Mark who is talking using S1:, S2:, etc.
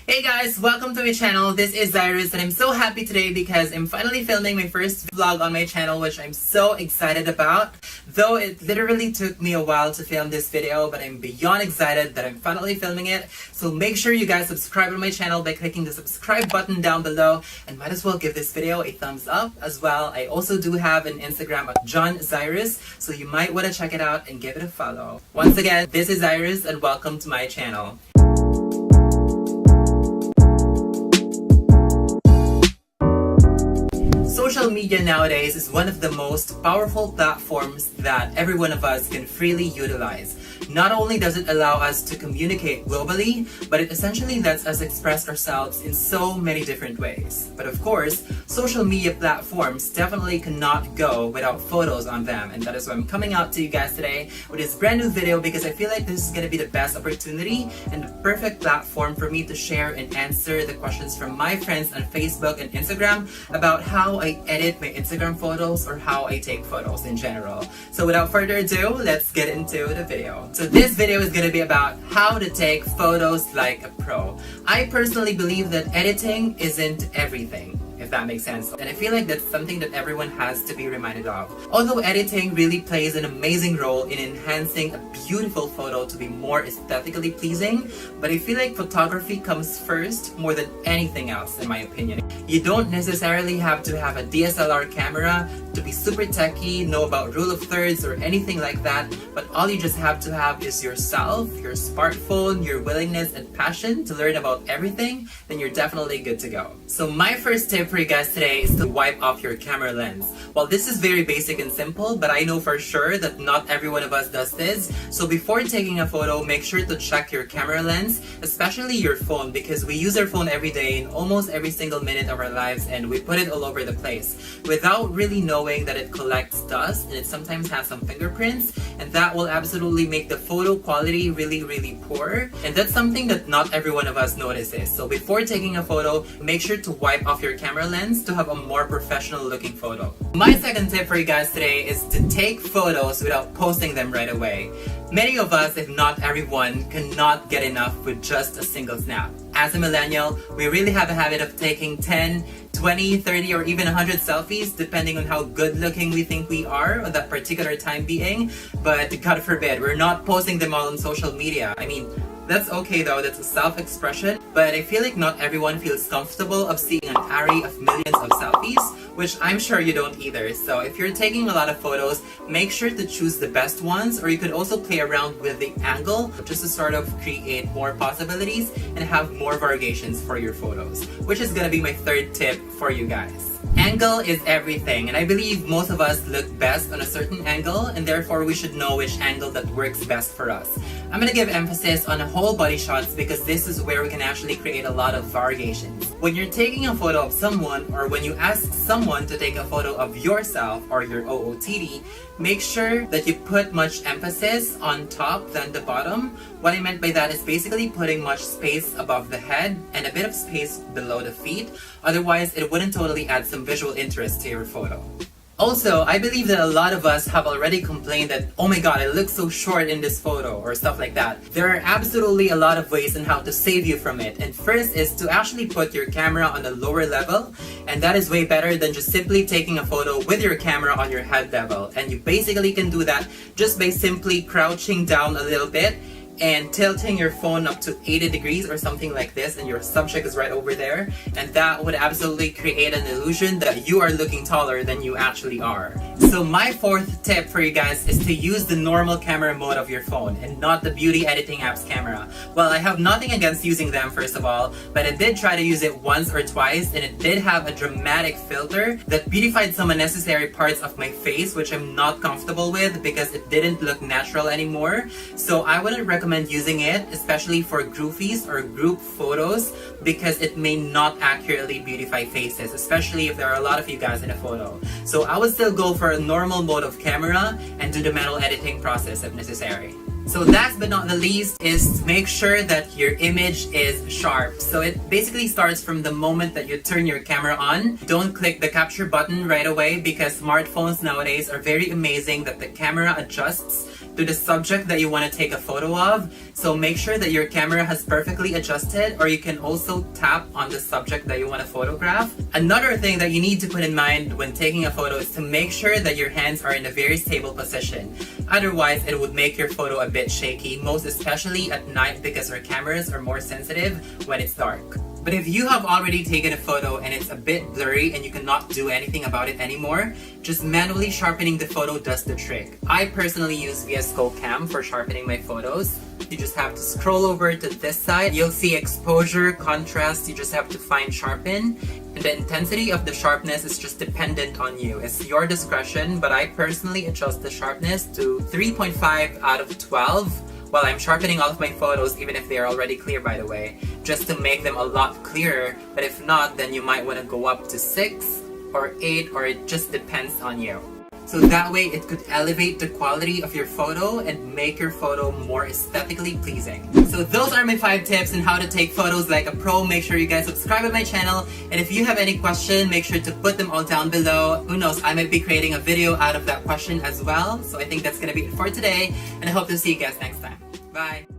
S1: Hey guys, welcome to my channel. This is Cyrus and I'm so happy today because I'm finally filming my first vlog on my channel, which I'm so excited about. Though it literally took me a while to film this video, but I'm beyond excited that I'm finally filming it. So make sure you guys subscribe to my channel by clicking the subscribe button down below, and might as well give this video a thumbs up as well. I also do have an Instagram at John Cyrus, so you might want to check it out and give it a follow. Once again, this is Cyrus and welcome to my channel. Social media nowadays is one of the most powerful platforms that every one of us can freely utilize. Not only does it allow us to communicate globally, but it essentially lets us express ourselves in so many different ways. But of course, social media platforms definitely cannot go without photos on them, and that is why I'm coming out to you guys today with this brand new video, because I feel like this is going to be the best opportunity and the perfect platform for me to share and answer the questions from my friends on Facebook and Instagram about how I edit my Instagram photos or how I take photos in general. So without further ado, let's get into the video. So this video is going to be about how to take photos like a pro. I personally believe that editing isn't everything, if that makes sense. And I feel like that's something that everyone has to be reminded of. Although editing really plays an amazing role in enhancing a beautiful photo to be more aesthetically pleasing, but I feel like photography comes first more than anything else, in my opinion. You don't necessarily have to have a DSLR camera to be super techy, know about rule of thirds or anything like that, but all you just have to have is yourself, your smartphone, your willingness and passion to learn about everything, then you're definitely good to go. So my first tip for you guys today is to wipe off your camera lens. Well, this is very basic and simple, but I know for sure that not every one of us does this. So before taking a photo, make sure to check your camera lens, especially your phone, because we use our phone every day in almost every single minute of our lives, and we put it all over the place without really knowing that it collects dust, and it sometimes has some fingerprints, and that will absolutely make the photo quality really poor, and that's something that not every one of us notices. So before taking a photo, make sure to wipe off your camera lens to have a more professional looking photo. My second tip for you guys today is to take photos without posting them right away. Many of us, if not everyone, cannot get enough with just a single snap. As a millennial, we really have a habit of taking 10, 20, 30, or even 100 selfies, depending on how good looking we think we are at that particular time being. But God forbid, we're not posting them all on social media. I mean, that's okay though, that's a self-expression, but I feel like not everyone feels comfortable of seeing an array of millions of selfies, which I'm sure you don't either. So if you're taking a lot of photos, make sure to choose the best ones, or you could also play around with the angle just to sort of create more possibilities and have more variations for your photos, which is gonna be my third tip for you guys. Angle is everything, and I believe most of us look best on a certain angle, and therefore we should know which angle that works best for us. I'm gonna give emphasis on whole body shots because this is where we can actually create a lot of variations. When you're taking a photo of someone, or when you ask someone to take a photo of yourself or your OOTD, make sure that you put much emphasis on top than the bottom. What I meant by that is basically putting much space above the head and a bit of space below the feet. Otherwise, it wouldn't totally add some visual interest to your photo. Also, I believe that a lot of us have already complained that, oh my god, I look so short in this photo, or stuff like that. There are absolutely a lot of ways on how to save you from it. And first is to actually put your camera on a lower level, and that is way better than just simply taking a photo with your camera on your head level. And you basically can do that just by simply crouching down a little bit and tilting your phone up to 80 degrees or something like this, and your subject is right over there, and that would absolutely create an illusion that you are looking taller than you actually are. So my fourth tip for you guys is to use the normal camera mode of your phone and not the beauty editing apps camera. Well, I have nothing against using them, first of all, but I did try to use it once or twice, and it did have a dramatic filter that beautified some unnecessary parts of my face, which I'm not comfortable with because it didn't look natural anymore. So I wouldn't recommend using it, especially for groupies or group photos, because it may not accurately beautify faces, especially if there are a lot of you guys in a photo. So I would still go for a normal mode of camera and do the manual editing process if necessary. So last but not the least is to make sure that your image is sharp. So it basically starts from the moment that you turn your camera on. Don't click the capture button right away, because smartphones nowadays are very amazing that the camera adjusts to the subject that you want to take a photo of. So make sure that your camera has perfectly adjusted, or you can also tap on the subject that you want to photograph. Another thing that you need to put in mind when taking a photo is to make sure that your hands are in a very stable position. Otherwise, it would make your photo a bit shaky, most especially at night because our cameras are more sensitive when it's dark. But if you have already taken a photo and it's a bit blurry and you cannot do anything about it anymore, just manually sharpening the photo does the trick. I personally use VS Code Cam for sharpening my photos. You just have to scroll over to this side. You'll see exposure, contrast. You just have to find sharpen. And the intensity of the sharpness is just dependent on you. It's your discretion, but I personally adjust the sharpness to 3.5 out of 12 while I'm sharpening all of my photos, even if they are already clear, by the way, just to make them a lot clearer. But if not, then you might want to go up to 6 or 8, or it just depends on you. So that way it could elevate the quality of your photo and make your photo more aesthetically pleasing. So those are my 5 tips on how to take photos like a pro. Make sure you guys subscribe to my channel, and if you have any question, make sure to put them all down below. Who knows, I might be creating a video out of that question as well. So I think that's gonna be it for today, and I hope to see you guys next time. Bye!